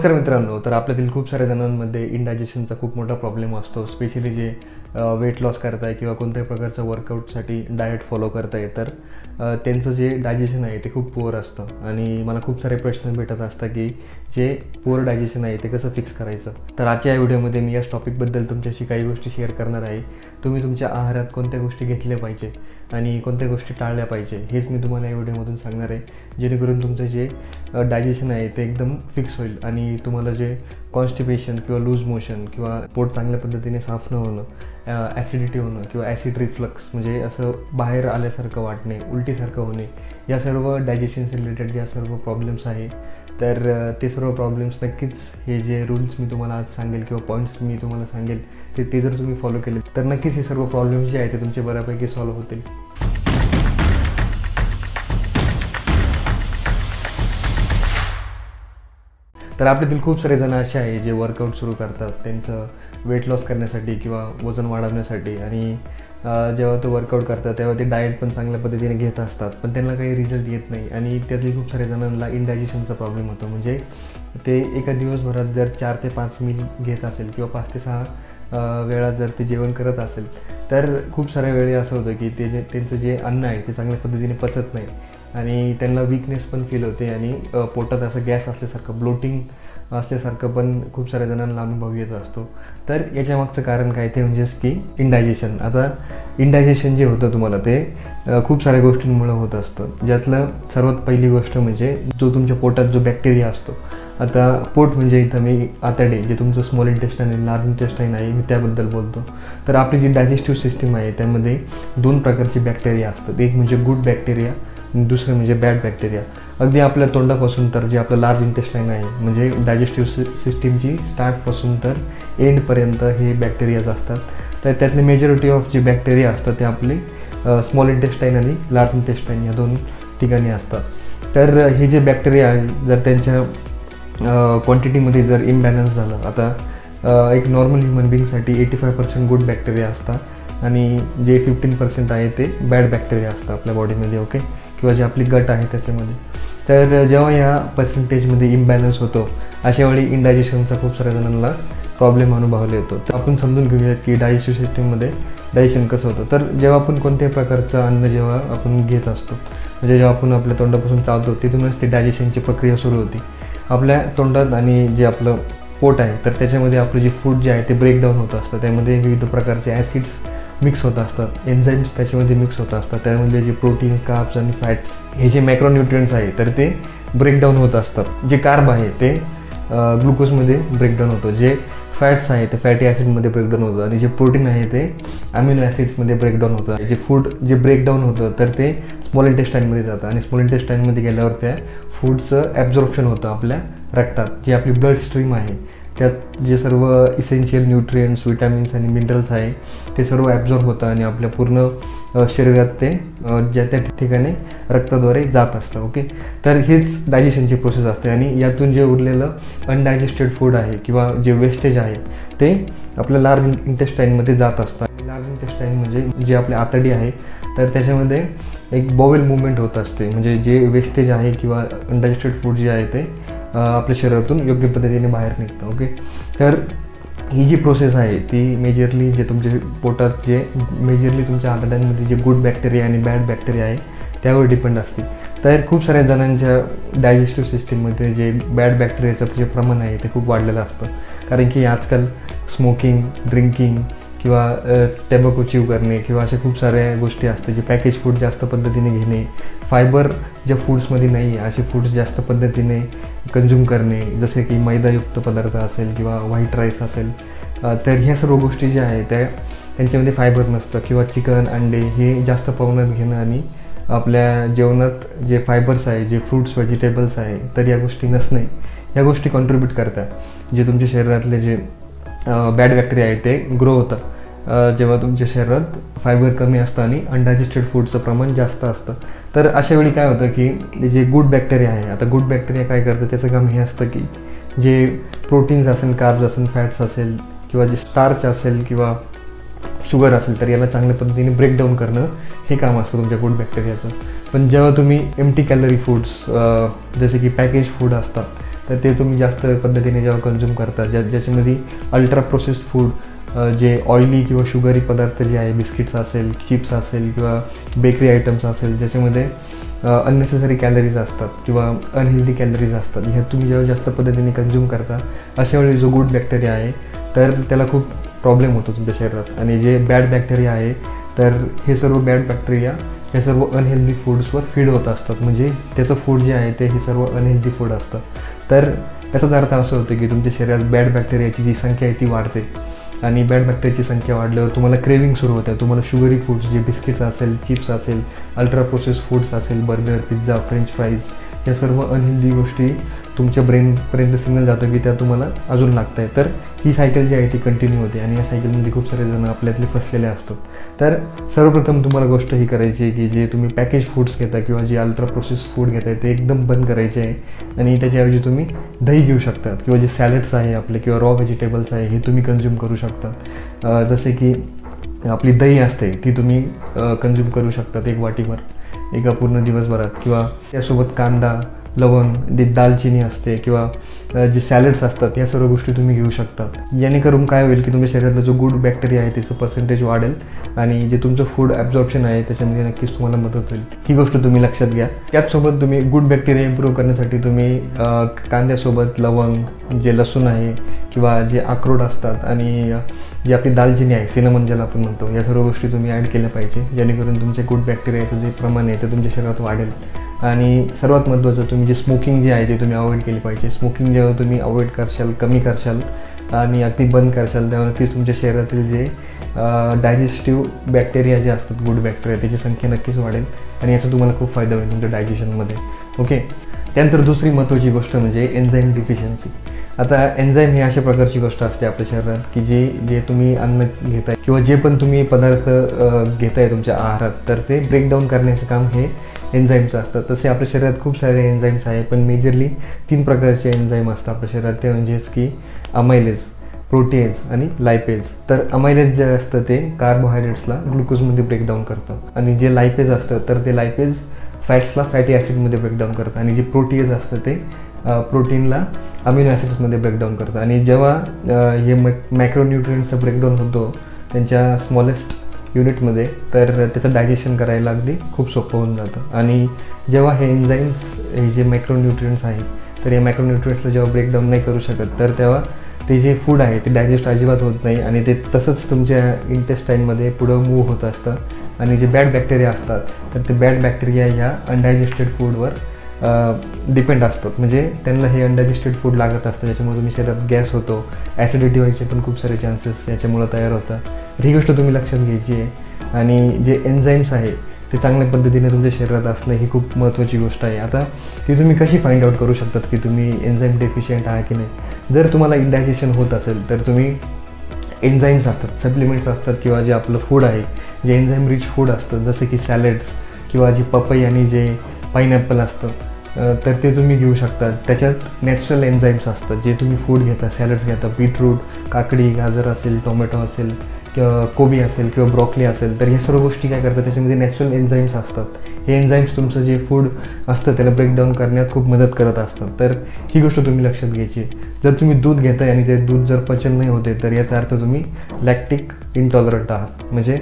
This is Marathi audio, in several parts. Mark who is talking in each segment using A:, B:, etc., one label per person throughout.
A: नमस्कार मित्रांनो. तर आपल्यातील खूप साऱ्या जणांमध्ये इंडायजेशनचा खूप मोठा प्रॉब्लेम असतो. स्पेशली जे वेट लॉस करताय किंवा कोणत्याही प्रकारचं वर्कआउटसाठी डाएट फॉलो करताय तर त्यांचं जे डायजेशन आहे ते खूप पुअर असतं. आणि मला खूप सारे प्रश्न भेटत असतात की जे पुअर डायजेशन आहे ते कसं फिक्स करायचं. तर आजच्या या व्हिडिओमध्ये मी या टॉपिकबद्दल तुमच्याशी काही गोष्टी शेअर करणार आहे. तुम्ही तुमच्या आहारात कोणत्या गोष्टी घेतल्या पाहिजे आणि कोणत्या गोष्टी टाळल्या पाहिजे हेच मी तुम्हाला या व्हिडिओमधून सांगणार आहे, जेणेकरून तुमचं जे डायजेशन आहे ते एकदम फिक्स होईल आणि तुम्हाला जे कॉन्स्टिपेशन किंवा लूज मोशन किंवा पोट चांगल्या पद्धतीने साफ न होणं, ॲसिडिटी होणं किंवा ॲसिड रिफ्लक्स म्हणजे असं बाहेर आल्यासारखं वाटणे, उलटीसारखं होणे, या सर्व डायजेशनशी रिलेटेड ज्या सर्व प्रॉब्लेम्स आहे तर ते सर्व प्रॉब्लेम्स नक्कीच हे जे रूल्स मी तुम्हाला आज सांगेल किंवा पॉईंट्स मी तुम्हाला सांगेल ते जर तुम्ही फॉलो केले तर नक्कीच हे सर्व प्रॉब्लेम्स जे आहे ते तुमचे बऱ्यापैकी सॉल्व्ह होतील. तर आपल्यातील खूप सारे जण असे आहे जे वर्कआउट सुरू करतात त्यांचं वेट लॉस करण्यासाठी किंवा वजन वाढवण्यासाठी, आणि जेव्हा ते वर्कआउट करतात तेव्हा ते डाएट पण चांगल्या पद्धतीने घेत असतात, पण त्यांना काही रिझल्ट येत नाही. आणि त्यातली खूप साऱ्या जणांना इंडायजेशनचा प्रॉब्लेम होतो. म्हणजे ते एका दिवसभरात जर 4 ते 5 मील घेत असेल किंवा 5 ते 6 वेळा जर ते जेवण करत असेल तर खूप साऱ्या वेळी असं होतं की त्यांचं जे अन्न आहे ते चांगल्या पद्धतीने पचत नाही आणि त्यांना वीकनेस पण फील होते आणि पोटात असं गॅस असल्यासारखं, ब्लोटिंग असल्यासारखं पण खूप साऱ्या जणांना अनुभव येत असतो. तर याच्या मागचं कारण काय ते म्हणजेच की इंडायजेशन. आता इंडायजेशन जे होतं तुम्हाला ते खूप साऱ्या गोष्टींमुळे होत असतं. ज्यातलं सर्वात पहिली गोष्ट म्हणजे जो तुमच्या पोटात जो बॅक्टेरिया असतो. आता पोट म्हणजे इथं मी आतडे जे तुमचं स्मॉल इंटेस्टाईन आहे, लार्ज इंटेस्टाईन आहे, मी त्याबद्दल बोलतो. तर आपली जी डायजेस्टिव्ह सिस्टीम आहे त्यामध्ये 2 प्रकारचे बॅक्टेरिया असतात. एक म्हणजे गुड बॅक्टेरिया आणि दुसरं म्हणजे बॅड बॅक्टेरिया. अगदी आपल्या तोंडापासून तर जे आपलं लार्ज इंटेस्टाईन आहे म्हणजे डायजेस्टिव्ह सिस्टीमची स्टार्टपासून तर एंडपर्यंत हे बॅक्टेरियाज असतात. तर त्यातले मेजॉरिटी ऑफ जे बॅक्टेरिया असतात ते आपले स्मॉल इंटेस्टाईन आणि लार्ज इंटेस्टाईन या 2 ठिकाणी असतात. तर हे जे बॅक्टेरिया आहे जर त्यांच्या क्वांटिटीमध्ये जर इम्बॅलन्स झालं, आता एक नॉर्मल ह्युमन बिंगसाठी 85% गुड बॅक्टेरिया असतात आणि जे 15% आहे ते बॅड बॅक्टेरिया असतात आपल्या बॉडीमध्ये, ओके, किंवा जे आपली गट आहे त्याच्यामध्ये. तर जेव्हा ह्या पर्सेंटेजमध्ये इम्बॅलन्स होतो अशा वेळी इंडायजेशनचा खूप साऱ्या जणांना प्रॉब्लेम अनुभवला येतो. तर आपण समजून घेऊयात की डायजेस्टिव्ह सिस्टीममध्ये डायजेशन कसं होतं. तर जेव्हा आपण कोणत्याही प्रकारचं अन्न जेव्हा आपण घेत असतो, म्हणजे जेव्हा आपण आपल्या तोंडापासून चावतो तिथूनच ती डायजेशनची प्रक्रिया सुरू होती आपल्या तोंडात. आणि जे आपलं पोट आहे तर त्याच्यामध्ये आपलं जे फूड जे आहे ते ब्रेकडाऊन होत असतं. त्यामध्ये विविध प्रकारचे ॲसिड्स मिक्स होत असतात, एन्झाईम्स त्याच्यामध्ये मिक्स होत असतात. त्यामध्ये जे प्रोटीन्स, कार्ब्स आणि फॅट्स हे जे मॅक्रोन्यूट्रियंट्स आहे तर ते ब्रेकडाऊन होत असतात. जे कार्ब आहे ते ग्लुकोजमध्ये ब्रेकडाऊन होतं, जे फॅट्स आहे ते फॅटी ॲसिडमध्ये ब्रेकडाऊन होतं आणि जे प्रोटीन आहे ते अमिनो ॲसिड्समध्ये ब्रेकडाऊन होतं. जे फूड जे ब्रेकडाऊन होतं तर ते स्मॉल इंटेस्टाईनमध्ये जातं आणि स्मॉल इंटेस्टाईनमध्ये गेल्यावर त्या फूडचं ॲब्झॉर्प्शन होतं आपल्या रक्तात. जे आपली ब्लड स्ट्रीम आहे त्यात जे सर्व इसेन्शियल न्यूट्रियंट्स, विटॅमिन्स आणि मिनरल्स आहे ते सर्व ॲब्झॉर्ब होतं आणि आपल्या पूर्ण शरीरात ते ज्या त्या ठिकाणी रक्ताद्वारे जात असतं, ओके. तर हीच डायजेशनची प्रोसेस असते आणि यातून जे उरलेलं अनडायजेस्टेड फूड आहे किंवा जे वेस्टेज आहे ते आपल्या लार्ज इंटेस्टाईनमध्ये जात असतं. लार्ज इंटेस्टाईन म्हणजे जे आपली आतडी आहे तर त्याच्यामध्ये एक बॉवेल मुवमेंट होत असते. म्हणजे जे वेस्टेज आहे किंवा अनडायजेस्टेड फूड जे आहे ते आपल्या शरीरातून योग्य पद्धतीने बाहेर निघतं, ओके. तर ही जी प्रोसेस आहे ती मेजरली जे तुमच्या पोटात जे मेजरली तुमच्या आतड्यांमध्ये जे गुड बॅक्टेरिया आणि बॅड बॅक्टेरिया आहे त्यावर डिपेंड असते. तर खूप साऱ्या जणांच्या डायजेस्टिव्ह सिस्टीममध्ये जे बॅड बॅक्टेरियाचं जे प्रमाण आहे ते खूप वाढलेलं असतं. कारण की आजकाल स्मोकिंग, ड्रिंकिंग किंवा टॅबॅको च्यू करणे किंवा अशा खूप साऱ्या गोष्टी असतात. जे पॅकेज फूड जास्त पद्धतीने घेणे, फायबर ज्या फूड्समध्ये नाही आहे असे फूड्स जास्त पद्धतीने कंझ्युम करणे, जसे की मैदायुक्त पदार्थ असेल किंवा व्हाईट राईस असेल. तर ह्या सर्व गोष्टी ज्या आहेत त्यांच्यामध्ये फायबर नसतं किंवा चिकन, अंडे हे जास्त प्रमाणात घेणं आणि आपल्या जेवणात जे फायबर्स आहे, जे फ्रूट्स, व्हेजिटेबल्स आहे तर या गोष्टी नसणे, या गोष्टी कॉन्ट्रीब्यूट करतात. जे तुमच्या शरीरातले जे बॅड बॅक्टेरिया आहे ते ग्रो होतं जेव्हा तुमच्या शरीरात फायबर कमी असतं आणि अनडायजेस्टेड फूडचं प्रमाण जास्त असतं. तर अशा वेळी काय होतं की जे गुड बॅक्टेरिया आहे, आता गुड बॅक्टेरिया काय करतं त्याचं काम हे असतं की जे प्रोटीन्स असेल, कार्ब्स असेल, फॅट्स असेल किंवा जे स्टार्च असेल किंवा शुगर असेल तर याला चांगल्या पद्धतीने ब्रेकडाऊन करणं हे काम असतं तुमच्या गुड बॅक्टेरियाचं. पण जेव्हा तुम्ही एम्प्टी कॅलरी फूड्स जसे की पॅकेज फूड असतात तर ते तुम्ही जास्त पद्धतीने जेव्हा कन्झ्युम करता, ज्याच्यामध्ये अल्ट्रा प्रोसेस्ड फूड, जे ऑइली किंवा शुगरी पदार्थ जे आहे, बिस्किट्स असेल, चिप्स असेल किंवा बेकरी आयटम्स असेल, ज्याच्यामध्ये अननेसेसरी कॅलरीज असतात किंवा अनहेल्दी कॅलरीज असतात, ह्या तुम्ही जेव्हा जास्त पद्धतीने कन्झ्युम करता, अशा वेळी जो गुड बॅक्टेरिया आहे तर त्याला खूप प्रॉब्लेम होतो तुमच्या शरीरात. आणि जे बॅड बॅक्टेरिया आहे तर हे सर्व बॅड बॅक्टेरिया हे सर्व अनहेल्दी फूड्सवर फीड होत असतात. म्हणजे त्याचं फूड जे आहे ते हे सर्व अनहेल्दी फूड असतं. तर याचाच अर्थ असं होतं की तुमच्या शरीरात बॅड बॅक्टेरियाची जी संख्या आहे ती वाढते. आणि बॅड बॅक्टेरियाची संख्या वाढल्यावर तुम्हाला क्रेविंग सुरू होते. तुम्हाला शुगरी फूड्स, जे बिस्किट्स असेल, चिप्स असेल, अल्ट्रा प्रोसेस्ड फूड्स असेल, बर्गर, पिझ्झा, फ्रेंच फ्राईज, या सर्व अनहेल्दी गोष्टी तुमच्या ब्रेनपर्यंत सिग्नल जातो की त्या तुम्हाला अजून लागत आहे. तर ही सायकल जी आहे ती कंटिन्यू होते आणि या सायकलमध्ये खूप सारे जण आपल्यातले फसलेले असतात. तर सर्वप्रथम तुम्हाला गोष्ट ही करायची आहे की जे तुम्ही पॅकेज फूड्स घेता किंवा जे अल्ट्रा प्रोसेस्ड फूड घेताय ते एकदम बंद करायचे आहे. आणि त्याच्याऐवजी तुम्ही दही घेऊ शकतात किंवा जे सॅलड्स आहे आपले किंवा रॉ व्हेजिटेबल्स आहे हे तुम्ही कन्झ्युम करू शकतात. जसे की आपली दही असते ती तुम्ही कन्झ्युम करू शकतात एक वाटीवर एका पूर्ण दिवसभरात. किंवा त्यासोबत कांदा, लवंग, दालचिनी असते किंवा जे सॅलड्स असतात या सर्व गोष्टी तुम्ही घेऊ शकतात. जेणेकरून काय होईल की तुमच्या शरीरातला जो गुड बॅक्टेरिया आहे त्याचं पर्सेंटेज वाढेल आणि जे तुमचं फूड ॲब्झॉर्प्शन आहे त्याच्यामध्ये नक्कीच तुम्हाला मदत होईल. ही गोष्ट तुम्ही लक्षात घ्या. त्याचसोबत तुम्ही गुड बॅक्टेरिया इम्प्रूव्ह करण्यासाठी तुम्ही कांद्यासोबत लवंग, जे लसूण आहे किंवा जे अक्रोड असतात आणि जी आपली दालचिनी आहे, सिनेमन ज्याला आपण म्हणतो, या सर्व गोष्टी तुम्ही ॲड केल्या पाहिजे. जेणेकरून तुमचे गुड बॅक्टेरियाचं जे प्रमाण आहे ते तुमच्या शरीरात वाढेल. आणि सर्वात महत्त्वाचं, तुम्ही जे स्मोकिंग जे आहे ते तुम्ही अवॉइड केली पाहिजे. स्मोकिंग जेव्हा तुम्ही अवॉइड करशाल, कमी करशाल आणि अगदी बंद करशाल तेव्हा नक्कीच तुमच्या शरीरातील जे डायजेस्टिव्ह बॅक्टेरिया जे असतात, गुड बॅक्टेरिया, त्याची संख्या नक्कीच वाढेल आणि याचा तुम्हाला खूप फायदा होईल तुमच्या डायजेशनमध्ये. ओके. त्यानंतर दुसरी महत्त्वाची गोष्ट म्हणजे एन्झाईम डिफिशियन्सी. आता एन्झाईम ही अशा प्रकारची गोष्ट असते आपल्या शरीरात की जे तुम्ही अन्न घेताय किंवा जे पण तुम्ही पदार्थ घेताय तुमच्या आहारात, तर ते ब्रेकडाऊन करण्याचं काम हे एन्झाईमचं असतं. तसे आपल्या शरीरात खूप सारे एन्झाईम्स आहे, पण मेजरली 3 प्रकारचे एन्झाईम असतात आपल्या शरीरात. ते म्हणजेच की अमायलेज, प्रोटीएज आणि लायपेज. तर अमायलेज जे असतं ते कार्बोहायड्रेट्सला ग्लुकोजमध्ये ब्रेकडाऊन करतं आणि जे लायपेज असतं तर ते लायपेज फॅट्सला फॅटी ॲसिडमध्ये ब्रेकडाऊन करतं आणि जे प्रोटीएज असतं ते प्रोटीनला अमिनो ॲसिड्समध्ये ब्रेकडाऊन करतं. आणि जेव्हा हे मॅक्रोन्यूट्रियंट्सचं ब्रेकडाऊन होतो त्यांच्या स्मॉलेस्ट युनिटमध्ये, तर त्याचं डायजेशन करायला अगदी खूप सोपं होऊन जातं. आणि जेव्हा हे एन्झाईम्स, हे जे मॅक्रोन्यूट्रियंट्स आहेत तर या मॅक्रोन्यूट्रियंट्सला जेव्हा ब्रेकडाऊन नाही करू शकत, तर तेव्हा ते जे फूड आहे ते डायजेस्ट अजिबात होत नाही आणि ते तसंच तुमच्या इंटेस्टाईनमध्ये पुढं मूव्ह होत असतं. आणि जे बॅड बॅक्टेरिया असतात तर ते बॅड बॅक्टेरिया ह्या अनडायजेस्टेड फूडवर डिपेंड असतात. म्हणजे त्यांना हे अनडायजेस्टेड फूड लागत असतं, ज्याच्यामुळे तुम्ही शरीरात गॅस होतो, ॲसिडिटी व्हायचे पण खूप सारे चान्सेस याच्यामुळं तयार होतात. ही गोष्ट तुम्ही लक्षात घ्यायची आहे. आणि जे एन्झाईम्स आहे ते चांगल्या पद्धतीने तुमच्या शरीरात असणं ही खूप महत्त्वाची गोष्ट आहे. आता ती तुम्ही कशी फाइंड आउट करू शकतात की तुम्ही एन्झाईम डेफिशियंट आहात की नाही. जर तुम्हाला इंडायजेशन होत असेल तर तुम्ही एन्झाईम्स असतात, सप्लिमेंट्स असतात किंवा जे आपलं फूड आहे, जे एन्झाईम रिच फूड असतं, जसे की सॅलड्स किंवा जी पपई आणि जे पाईनॲपल असतं, तर ते तुम्ही घेऊ शकता. त्याच्यात नॅचरल एन्झाईम्स असतात. जे तुम्ही फूड घेता, सॅलड्स घेता, बीटरूट, काकडी, गाजर असेल, टोमॅटो असेल किंवा कोबी असेल किंवा ब्रॉकली असेल, तर ह्या सर्व गोष्टी काय करतात, त्याच्यामध्ये नॅचरल एन्झाईम्स असतात. हे एन्झाईम्स तुमचं जे फूड असतं त्याला ब्रेकडाऊन करण्यात खूप मदत करत असतात. तर ही गोष्ट तुम्ही लक्षात घ्यायची. जर तुम्ही दूध घेताय आणि ते दूध जर पचन नाही होते तर याचा अर्थ तुम्ही लॅक्टिक इंटॉलरंट आहात. म्हणजे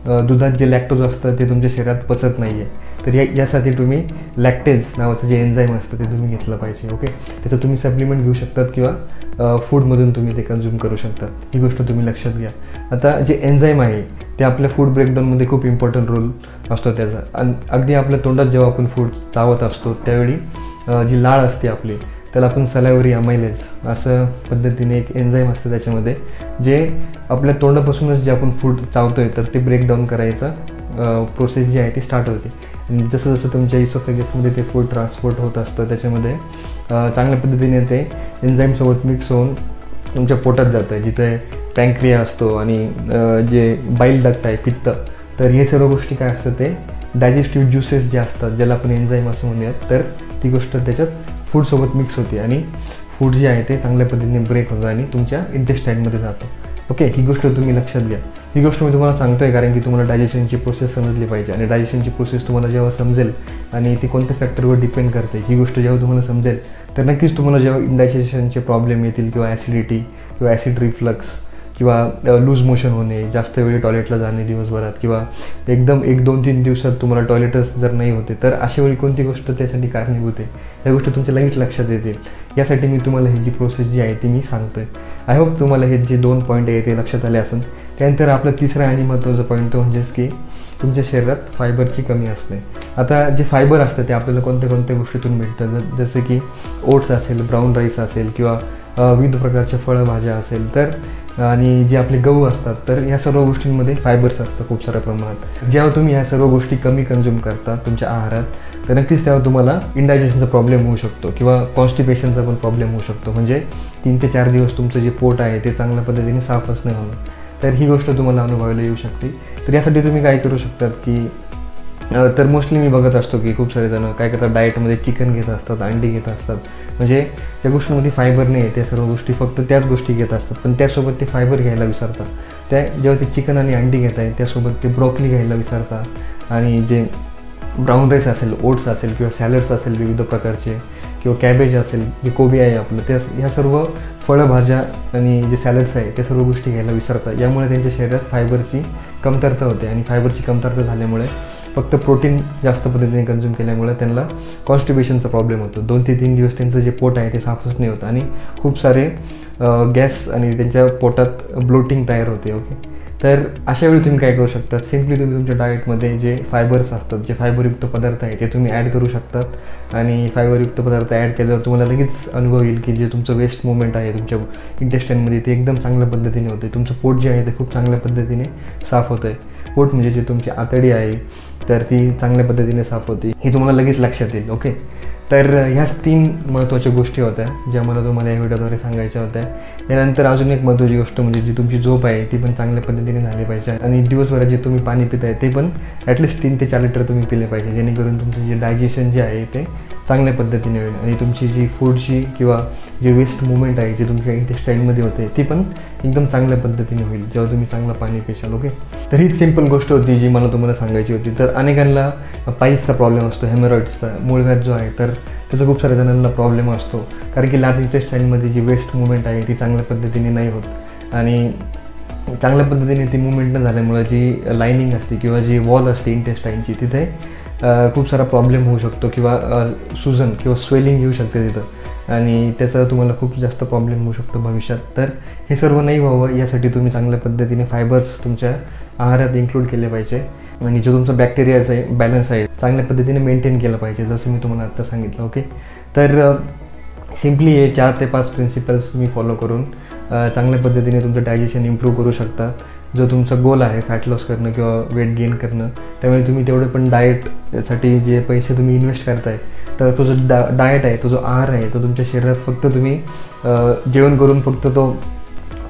A: दुधात जे लॅक्टोज असतं ते तुमच्या शरीरात पचत नाही आहे. तर यासाठी तुम्ही लॅक्टेज नावाचं जे एन्झाईम असतं ते तुम्ही घेतलं पाहिजे. ओके. त्याचं तुम्ही सप्लिमेंट घेऊ शकतात किंवा फूडमधून तुम्ही ते कन्झ्युम करू शकतात. ही गोष्ट तुम्ही लक्षात घ्या. आता जे एन्झाईम आहे ते आपल्या फूड ब्रेकडाऊनमध्ये खूप इम्पॉर्टंट रोल असतो त्याचा. आणि अगदी आपल्या तोंडात जेव्हा आपण फूड चावत असतो त्यावेळी जी लाळ असते आपली त्याला आपण सलायवरी अमायलेज असं पद्धतीने एक एन्झाईम असतं त्याच्यामध्ये, जे आपल्या तोंडापासूनच जे आपण फूड चावतोय तर ते ब्रेकडाऊन करायचं प्रोसेस जी आहे ती स्टार्ट होते. आणि जसं जसं तुमच्या इसोफेगसमध्ये ते फूड ट्रान्सपोर्ट होत असतं त्याच्यामध्ये चांगल्या पद्धतीने ते एन्झाईमसोबत मिक्स होऊन तुमच्या पोटात जातं, जिथे पँक्रिया असतो आणि जे बाईल डक्ट आहे, पित्त. तर हे सर्व गोष्टी काय असतं ते डायजेस्टिव्ह ज्युसेस जे असतात, ज्याला आपण एन्झाईम असं म्हणूयात, तर ती गोष्ट त्याच्यात फूडसोबत मिक्स होते आणि फूड जे आहे ते चांगल्या पद्धतीने ब्रेक होतं आणि तुमच्या इंटेस्टाईनमध्ये जातं. ओके. ही गोष्ट तुम्ही लक्षात घ्या. ही गोष्ट मी तुम्हाला सांगतो आहे कारण की तुम्हाला डायजेशनची प्रोसेस समजली पाहिजे. आणि डायजेशनची प्रोसेस तुम्हाला जेव्हा समजेल आणि ती कोणत्या फॅक्टरवर डिपेंड करते ही गोष्ट जेव्हा तुम्हाला समजेल तर नक्कीच तुम्हाला जेव्हा इंडायजेशनचे प्रॉब्लेम येतील किंवा ॲसिडिटी किंवा ॲसिड रिफ्लक्स किंवा लूज मोशन होणे, जास्त वेळ टॉयलेटला जाणे दिवसभरात, किंवा एकदम 1-2-3 दिवसात तुम्हाला टॉयलेटच जर नाही होते, तर अशा वेळी कोणती गोष्ट त्यासाठी कारणीभूत आहे, या गोष्टी तुमच्या लगेच लक्षात येतील. यासाठी मी तुम्हाला ही जी प्रोसेस जी आहे ती मी सांगतो आहे. आय होप तुम्हाला हे जे 2 पॉईंट आहे ते लक्षात आले असेल. त्यानंतर आपला तिसरा आणि महत्त्वाचा पॉईंट तो म्हणजेच की तुमच्या शरीरात फायबरची कमी असणे. आता जे फायबर असतं ते आपल्याला कोणत्या कोणत्या गोष्टीतून मिळतं, जसं की ओट्स असेल, ब्राऊन राईस असेल, किंवा विविध प्रकारच्या फळभाज्या असेल, तर आणि जे आपले गहू असतात, तर ह्या सर्व गोष्टींमध्ये फायबर्स असतं खूप साऱ्या प्रमाणात. जेव्हा तुम्ही ह्या सर्व गोष्टी कमी कन्झ्युम करता तुमच्या आहारात, तर नक्कीच तेव्हा तुम्हाला इंडायजेशनचा प्रॉब्लेम होऊ शकतो किंवा कॉन्स्टिपेशनचा पण प्रॉब्लेम होऊ शकतो. म्हणजे 3 ते 4 दिवस तुमचं जे पोट आहे ते चांगल्या पद्धतीने साफच नाही होणं. तर ही गोष्ट तुम्हाला अनुभवायला येऊ शकते. तर यासाठी तुम्ही काय करू शकतात की तर मोस्टली मी बघत असतो की खूप सारे जण काय करतात, डाएटमध्ये चिकन घेत असतात, अंडी घेत असतात. म्हणजे त्या गोष्टींमध्ये फायबर नाही आहे, त्या सर्व गोष्टी फक्त त्याच गोष्टी घेत असतात, पण त्यासोबत ते फायबर घ्यायला विसरतात. जेव्हा ते चिकन आणि अंडी घेत आहे त्यासोबत ते ब्रोकली घ्यायला विसरतात. आणि जे ब्राऊन राईस असेल, ओट्स असेल, किंवा सॅलड्स असेल विविध प्रकारचे, किंवा कॅबेज असेल, जे कोबी आहे आपलं, ह्या सर्व फळभाज्या आणि जे सॅलड्स आहे त्या सर्व गोष्टी घ्यायला विसरतात. यामुळे त्यांच्या शरीरात फायबरची कमतरता होते, आणि फायबरची कमतरता झाल्यामुळे फक्त प्रोटीन जास्त पद्धतीने कन्झ्युम केल्यामुळे त्यांना कॉन्स्टिपेशनचा प्रॉब्लेम होतो. 2 ते 3 दिवस त्यांचं जे पोट आहे ते साफच नाही होतं, आणि खूप सारे गॅस आणि त्यांच्या पोटात ब्लोटिंग तयार होते. ओके, तर अशा वेळी तुम्ही काय करू शकतात, सिम्पली तुम्ही तुमच्या डाएटमध्ये जे फायबर्स असतात, जे फायबरयुक्त पदार्थ आहे ते तुम्ही ॲड करू शकतात. आणि फायबरयुक्त पदार्थ ॲड केल्यावर तुम्हाला लगेच अनुभव येईल की जे तुमचं वेस्ट मूवमेंट आहे तुमच्या इंटेस्टाईनमध्ये ते एकदम चांगल्या पद्धतीने होते. तुमचं पोट जे आहे ते खूप चांगल्या पद्धतीने साफ होतं आहे. पोट म्हणजे जे तुमची आतडी आहे तर ती चांगल्या पद्धतीने साफ होते, हे तुम्हाला लगेच लक्षात येईल. ओके, तर ह्याच 3 महत्त्वाच्या गोष्टी होत्या ज्या मला तुम्हाला या व्हिडिओद्वारे सांगायच्या होत्या. यानंतर अजून एक महत्त्वाची गोष्ट म्हणजे जी तुमची झोप आहे ती पण चांगल्या पद्धतीने झाली पाहिजे, आणि दिवसभरात जे तुम्ही पाणी पिताय ते पण ॲटलिस्ट 3 ते 4 लिटर तुम्ही पिले पाहिजे, जेणेकरून तुमचं जे डायजेशन जे आहे ते चांगल्या पद्धतीने होईल, आणि तुमची जी फूडची किंवा जे वेस्ट मूवमेंट आहे जे तुमच्या इंटेस्टाईनमध्ये होते ती पण एकदम चांगल्या पद्धतीने होईल जेव्हा तुम्ही चांगलं पाणी पिशाल. ओके, तर हीच सिम्पल गोष्ट होती जी मला तुम्हाला सांगायची होती. तर अनेकांना पाईल्सचा प्रॉब्लेम असतो, हेमरॉइड्सचा, मूळव्याध जो आहे तर त्याचा खूप साऱ्या जणांना प्रॉब्लेम असतो, कारण की लार्ज इंटेस्टाईनमध्ये जी वेस्ट मूवमेंट आहे ती चांगल्या पद्धतीने नाही होत, आणि चांगल्या पद्धतीने ती मूवमेंट न झाल्यामुळे जी लायनिंग असते किंवा जी वॉल असते इंटेस्टाईनची तिथे खूप सारा प्रॉब्लेम होऊ शकतो, किंवा सुजन किंवा स्वेलिंग येऊ शकते तिथं, आणि त्याचा तुम्हाला खूप जास्त प्रॉब्लेम होऊ शकतो भविष्यात. तर हे सर्व नाही व्हावं यासाठी तुम्ही चांगल्या पद्धतीने फायबर्स तुमच्या आहारात इन्क्लूड केले पाहिजे, आणि जो तुमचा बॅक्टेरियाचा आहे बॅलन्स आहे चांगल्या पद्धतीने मेंटेन केलं पाहिजे, जसं मी तुम्हाला आत्ता सांगितलं. ओके, तर सिम्पली हे 4 ते 5 प्रिन्सिपल्स तुम्ही फॉलो करून चांगल्या पद्धतीने तुमचं डायजेशन इम्प्रूव्ह करू शकता. जो तुमचा गोल आहे फॅट लॉस करणं किंवा वेट गेन करणं, त्यामुळे तुम्ही तेवढे पण डाएटसाठी जे पैसे तुम्ही इन्व्हेस्ट करताय, तर तो जो डाएट आहे, तो जो आहार आहे, तो तुमच्या शरीरात फक्त तुम्ही जेवण करून फक्त तो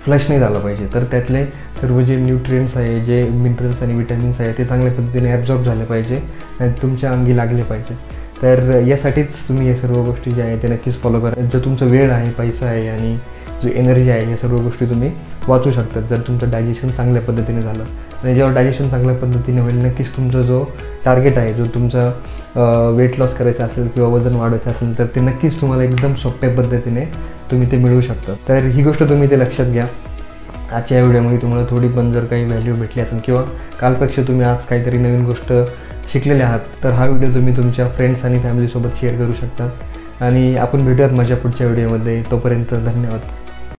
A: फ्लश नाही झाला पाहिजे, तर त्यातले सर्व जे न्यूट्रिएंट्स आहे, जे मिनरल्स आणि विटॅमिन्स आहे ते चांगल्या पद्धतीने ॲब्झॉर्ब झाले पाहिजे आणि तुमच्या अंगी लागले पाहिजे. तर यासाठीच तुम्ही हे सर्व गोष्टी ज्या आहेत ते नक्कीच फॉलो करा. जो तुमचा वेळ आहे, पैसा आहे आणि जो एनर्जी आहे, या सर्व गोष्टी तुम्ही वाचू शकतात जर तुमचं डायजेशन चांगल्या पद्धतीने झालं. आणि जेव्हा डायजेशन चांगल्या पद्धतीने होईल, नक्कीच तुमचा जो टार्गेट आहे, जो तुमचा वेट लॉस करायचं असेल किंवा वजन वाढवायचं असेल, तर ते नक्कीच तुम्हाला एकदम सोप्या पद्धतीने तुम्ही ते मिळवू शकता. तर ही गोष्ट तुम्ही ते लक्षात घ्या. आजच्या या व्हिडिओमध्ये तुम्हाला थोडी पण जर काही व्हॅल्यू भेटली असेल किंवा कालपेक्षा तुम्ही आज काहीतरी नवीन गोष्ट शिकलेले आहात, तर हा व्हिडिओ तुम्ही तुमच्या फ्रेंड्स आणि फॅमिलीसोबत शेअर करू शकता. आणि आपण भेटूयात माझ्या पुढच्या व्हिडिओमध्ये. तोपर्यंत धन्यवाद.